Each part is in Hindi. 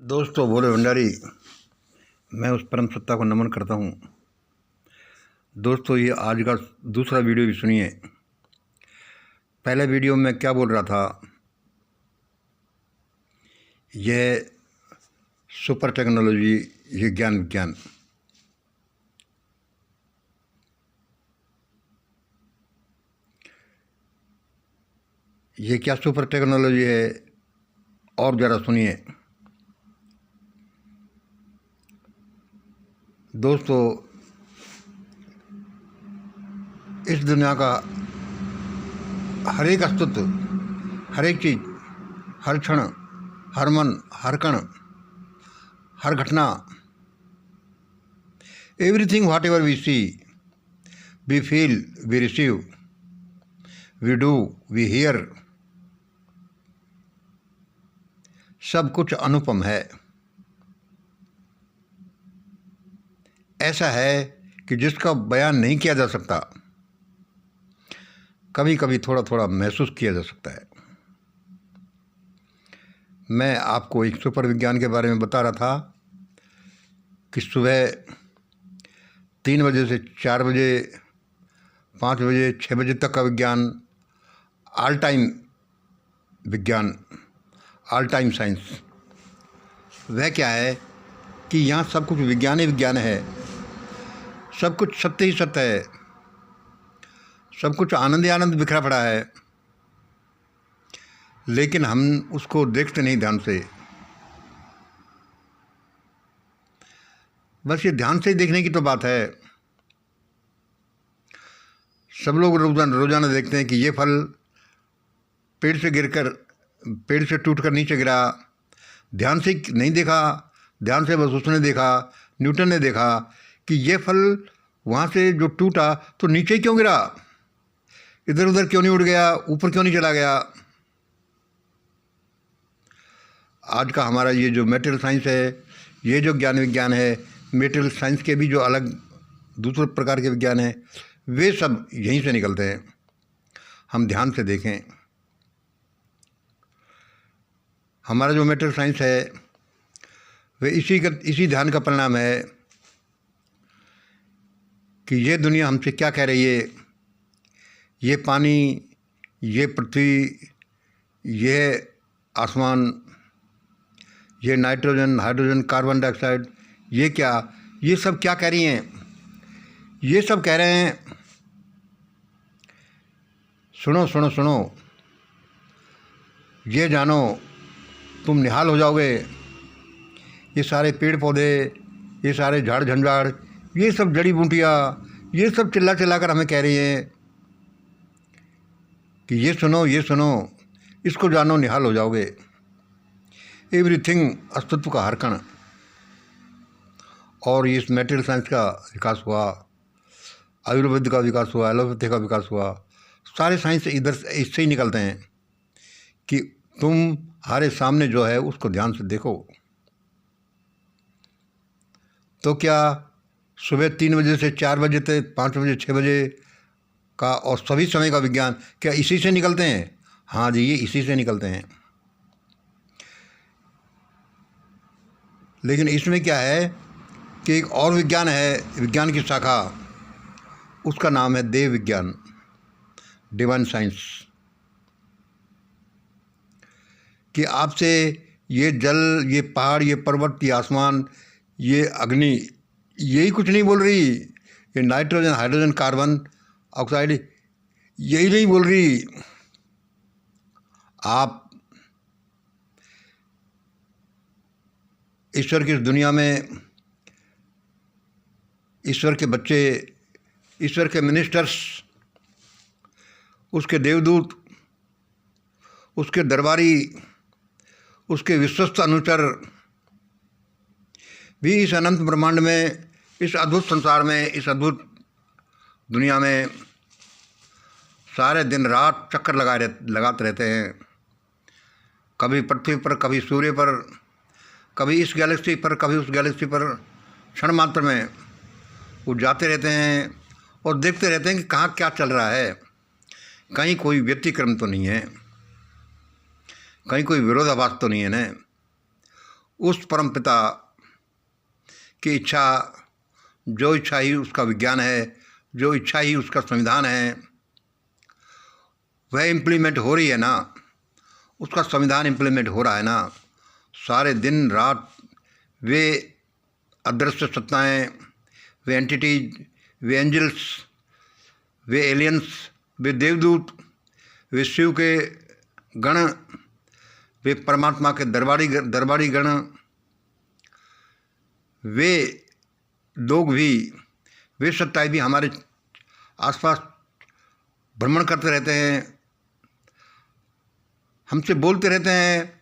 दोस्तों भोले भंडारी, मैं उस परम सत्ता को नमन करता हूँ। दोस्तों, ये आज का दूसरा वीडियो भी सुनिए। पहले वीडियो में क्या बोल रहा था, यह सुपर टेक्नोलॉजी, ये ज्ञान विज्ञान। ये क्या सुपर टेक्नोलॉजी है, और ज़रा सुनिए। दोस्तों, इस दुनिया का हर एक अस्तित्व, हर एक चीज़, हर क्षण, हर मन, हर कण, हर घटना, everything whatever we see, we feel, we receive, we do, we hear, सब कुछ अनुपम है। ऐसा है कि जिसका बयान नहीं किया जा सकता, कभी कभी थोड़ा थोड़ा महसूस किया जा सकता है। मैं आपको एक सुपर विज्ञान के बारे में बता रहा था कि सुबह 3 बजे से 4 बजे, 5 बजे, 6 बजे तक का विज्ञान, ऑल टाइम विज्ञान, ऑल टाइम साइंस। वह क्या है कि यहाँ सब कुछ विज्ञान ही विज्ञान है, सब कुछ सत्य ही सत्य है, सब कुछ आनंद ही आनंद बिखरा पड़ा है, लेकिन हम उसको देखते नहीं ध्यान से। बस ये ध्यान से देखने की तो बात है। सब लोग रोजाना देखते हैं कि ये फल पेड़ से टूटकर नीचे गिरा। ध्यान से नहीं देखा, ध्यान से बस उसने देखा, न्यूटन ने देखा कि ये फल वहाँ से जो टूटा तो नीचे क्यों गिरा, इधर उधर क्यों नहीं उड़ गया, ऊपर क्यों नहीं चला गया। आज का हमारा ये जो मेटेरियल साइंस है, ये जो ज्ञान विज्ञान है, मेटेरियल साइंस के भी जो अलग दूसरे प्रकार के विज्ञान हैं, वे सब यहीं से निकलते हैं। हम ध्यान से देखें, हमारा जो मेटेरियल साइंस है वे इसी ध्यान का परिणाम है कि ये दुनिया हमसे क्या कह रही है। ये पानी, ये पृथ्वी, ये आसमान, ये नाइट्रोजन, हाइड्रोजन, कार्बन डाइऑक्साइड, ये सब क्या कह रही हैं। ये सब कह रहे हैं, सुनो सुनो सुनो, ये जानो, तुम निहाल हो जाओगे। ये सारे पेड़ पौधे, ये सारे झाड़ झंझाड़, ये सब जड़ी बूटियाँ, ये सब चिल्ला चिल्ला कर हमें कह रही हैं कि ये सुनो, इसको जानो, निहाल हो जाओगे। एवरीथिंग, अस्तित्व का हर कण। और इस मेटेरियल साइंस का विकास हुआ, आयुर्वेद का विकास हुआ, एलोपैथी का विकास हुआ, सारे साइंस इससे ही निकलते हैं कि तुम्हारे सामने जो है उसको ध्यान से देखो। तो क्या सुबह 3 बजे से 4 बजे तक, 5 बजे, 6 बजे का और सभी समय का विज्ञान क्या इसी से निकलते हैं? हाँ जी, ये इसी से निकलते हैं। लेकिन इसमें क्या है कि एक और विज्ञान है, विज्ञान की शाखा, उसका नाम है देव विज्ञान, डिवाइन साइंस। कि आपसे ये जल, ये पहाड़, ये पर्वत, ये आसमान, ये अग्नि, यही कुछ नहीं बोल रही। ये नाइट्रोजन, हाइड्रोजन, कार्बन ऑक्साइड, यही नहीं बोल रही। आप ईश्वर की इस दुनिया में, ईश्वर के बच्चे, ईश्वर के मिनिस्टर्स, उसके देवदूत, उसके दरबारी, उसके विश्वस्त अनुचर भी इस अनंत ब्रह्मांड में, इस अद्भुत संसार में, इस अद्भुत दुनिया में सारे दिन रात चक्कर लगाते रहते हैं। कभी पृथ्वी पर, कभी सूर्य पर, कभी इस गैलेक्सी पर, कभी उस गैलेक्सी पर। क्षण मात्र में वो जाते रहते हैं और देखते रहते हैं कि कहाँ क्या चल रहा है। कहीं कोई व्यतिक्रम तो नहीं है, कहीं कोई विरोधाभास तो नहीं है ना। उस परमपिता की इच्छा, जो इच्छा ही उसका विज्ञान है, जो इच्छा ही उसका संविधान है, वह इम्प्लीमेंट हो रही है ना, उसका संविधान इम्प्लीमेंट हो रहा है ना। सारे दिन रात वे अदृश्य सत्ताएँ, वे एंटिटीज, वे एंजल्स, वे एलियंस, वे देवदूत, वे शिव के गण, वे परमात्मा के दरबारी गण, वे लोग भी, वे सत्ताएँ भी हमारे आसपास भ्रमण करते रहते हैं, हमसे बोलते रहते हैं,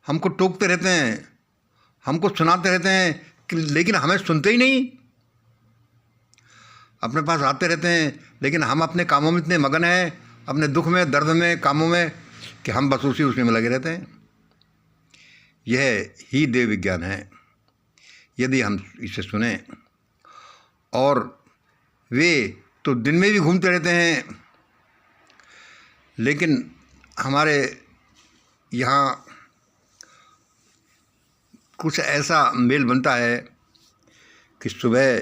हमको टोकते रहते हैं, हमको सुनाते रहते हैं कि लेकिन हमें सुनते ही नहीं। अपने पास आते रहते हैं लेकिन हम अपने कामों में इतने मगन हैं, अपने दुख में, दर्द में, कामों में, कि हम बस उसी में लगे रहते हैं। यह ही देव विज्ञान है। यदि हम इसे सुने, और वे तो दिन में भी घूमते रहते हैं, लेकिन हमारे यहाँ कुछ ऐसा मेल बनता है कि सुबह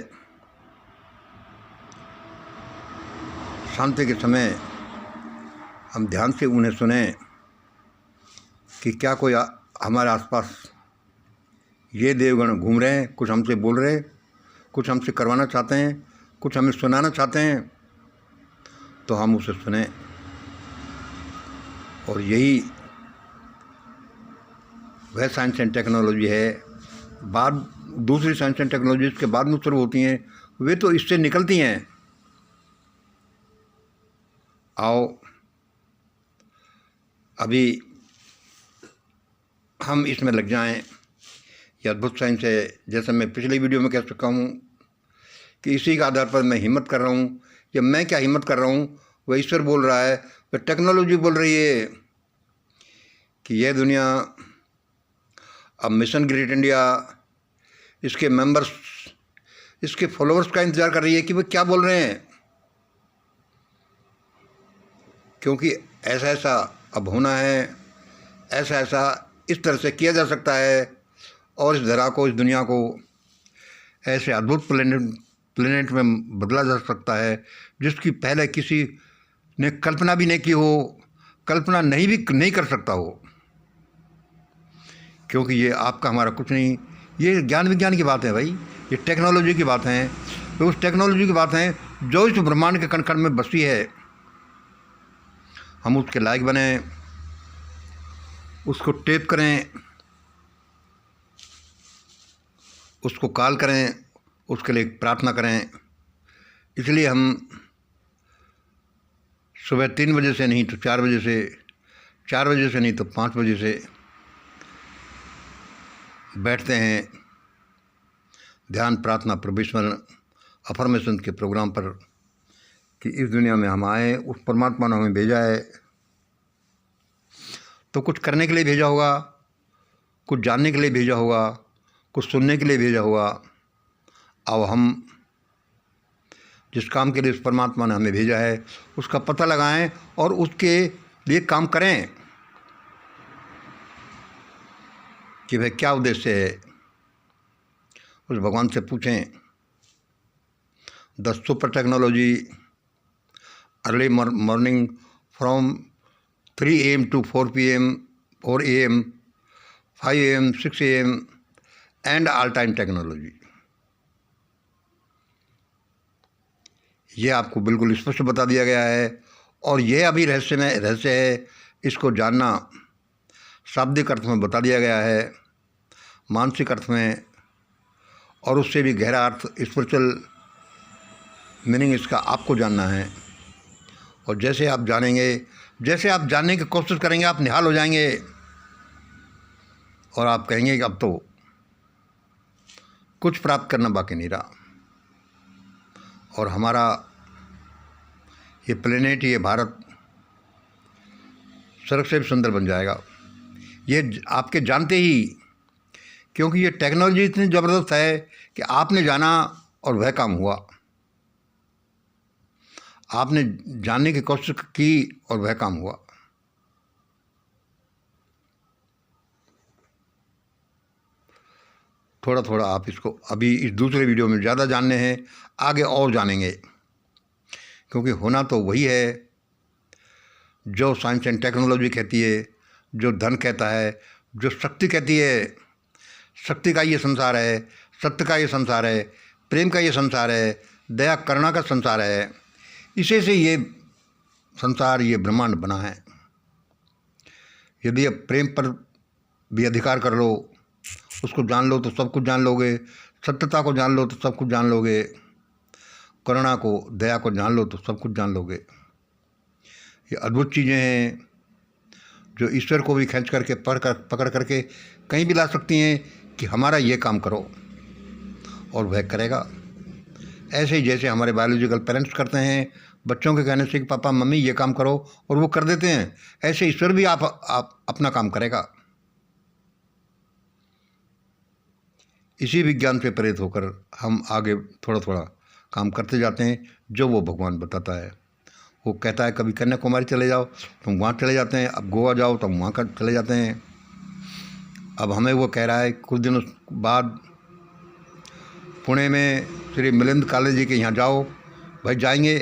शांति के समय हम ध्यान से उन्हें सुने कि क्या कोई हमारे आसपास ये देवगण घूम रहे हैं, कुछ हमसे बोल रहे हैं, कुछ हमसे करवाना चाहते हैं, कुछ हमें सुनाना चाहते हैं, तो हम उसे सुने। और यही वह साइंस एंड टेक्नोलॉजी है। बाद दूसरी साइंस एंड टेक्नोलॉजीज के बाद में शुरू होती हैं, वे तो इससे निकलती हैं। आओ अभी हम इसमें लग जाएं। ये अद्भुत साइंस है। जैसे मैं पिछले वीडियो में कह चुका हूँ कि इसी के आधार पर मैं हिम्मत कर रहा हूँ। या मैं क्या हिम्मत कर रहा हूँ, वह ईश्वर बोल रहा है, वह टेक्नोलॉजी बोल रही है कि यह दुनिया अब मिशन ग्रेट इंडिया, इसके मेंबर्स, इसके फॉलोअर्स का इंतज़ार कर रही है कि वे क्या बोल रहे हैं। क्योंकि ऐसा ऐसा अब होना है, ऐसा ऐसा इस तरह से किया जा सकता है, और इस धरा को, इस दुनिया को ऐसे अद्भुत प्लेनेट में बदला जा सकता है जिसकी पहले किसी ने कल्पना भी नहीं की हो, कल्पना नहीं कर सकता हो। क्योंकि ये आपका हमारा कुछ नहीं, ये ज्ञान विज्ञान की बात है भाई, ये टेक्नोलॉजी की बात है। तो उस टेक्नोलॉजी की बात है जो इस ब्रह्मांड के कण कण में बसी है। हम उसके लायक बने, उसको टेप करें, उसको कॉल करें, उसके लिए प्रार्थना करें। इसलिए हम सुबह 3 बजे से नहीं तो 4 बजे से, 4 बजे से नहीं तो 5 बजे से बैठते हैं ध्यान, प्रार्थना, प्रभुस्मरण, अफर्मेशन के प्रोग्राम पर कि इस दुनिया में हम आए, उस परमात्मा ने हमें भेजा है तो कुछ करने के लिए भेजा होगा, कुछ जानने के लिए भेजा होगा, कुछ सुनने के लिए भेजा होगा। अब हम जिस काम के लिए उस परमात्मा ने हमें भेजा है उसका पता लगाएं और उसके लिए काम करें कि भाई क्या उद्देश्य है। उस भगवान से पूछें। The super technology early morning from 3 AM to 4 PM, 4 AM, 5 AM, 6 AM and all time technology. ये आपको बिल्कुल स्पष्ट बता दिया गया है। और यह अभी रहस्य है, इसको जानना शाब्दिक अर्थ में बता दिया गया है, मानसिक अर्थ में, और उससे भी गहरा अर्थ, स्पिरिचुअल मीनिंग इसका आपको जानना है। और जैसे आप जानेंगे, जैसे आप जानने की कोशिश करेंगे, आप निहाल हो जाएंगे और आप कहेंगे कि अब तो कुछ प्राप्त करना बाकी नहीं रहा और हमारा ये प्लेनेट, ये भारत स्वर्ग से भी सुंदर बन जाएगा। ये आपके जानते ही, क्योंकि ये टेक्नोलॉजी इतनी ज़बरदस्त है कि आपने जाना और वह काम हुआ। आपने जानने की कोशिश की और वह काम हुआ। थोड़ा थोड़ा आप इसको अभी इस दूसरे वीडियो में ज़्यादा जानने हैं, आगे और जानेंगे, क्योंकि होना तो वही है जो साइंस एंड टेक्नोलॉजी कहती है, जो धन कहता है, जो शक्ति कहती है। शक्ति का ये संसार है, सत्य का ये संसार है, प्रेम का ये संसार है, दया करुणा का संसार है। इसे से ये संसार, ये ब्रह्मांड बना है। यदि अब प्रेम पर भी अधिकार कर लो, उसको जान लो तो सब कुछ जान लोगे। सत्यता को जान लो तो सब कुछ जान लोगे। करुणा को, दया को जान लो तो सब कुछ जान लोगे। ये अद्भुत चीज़ें हैं जो ईश्वर को भी खींच करके पकड़ करके कहीं भी ला सकती हैं कि हमारा ये काम करो, और वह करेगा। ऐसे ही जैसे हमारे बायोलॉजिकल पेरेंट्स करते हैं बच्चों के कहने से कि पापा मम्मी ये काम करो, और वो कर देते हैं, ऐसे ईश्वर भी आप अपना काम करेगा। इसी विज्ञान से प्रेरित होकर हम आगे थोड़ा थोड़ा काम करते जाते हैं जो वो भगवान बताता है। वो कहता है कभी कन्याकुमारी चले जाओ तो हम वहाँ चले जाते हैं, अब गोवा जाओ तो हम वहाँ का चले जाते हैं। अब हमें वो कह रहा है कुछ दिनों बाद पुणे में श्री मिलिंद काले जी के यहाँ जाओ, भाई जाएंगे।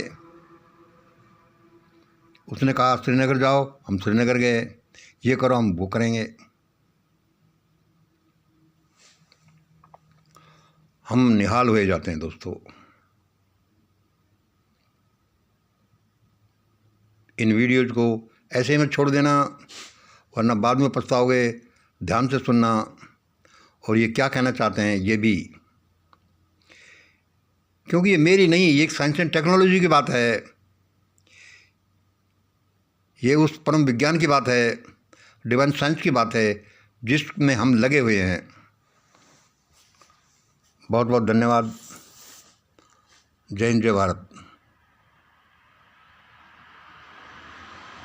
उसने कहा श्रीनगर जाओ, हम श्रीनगर गए। ये करो, हम वो करेंगे। हम निहाल हुए जाते हैं दोस्तों। इन वीडियोज़ को ऐसे में छोड़ देना, वरना बाद में पछताओगे। ध्यान से सुनना, और ये क्या कहना चाहते हैं ये भी, क्योंकि ये मेरी नहीं, ये एक साइंस एंड टेक्नोलॉजी की बात है। ये उस परम विज्ञान की बात है, डिवाइन साइंस की बात है, जिसमें हम लगे हुए हैं। बहुत बहुत धन्यवाद। जय हिंद, जय भारत।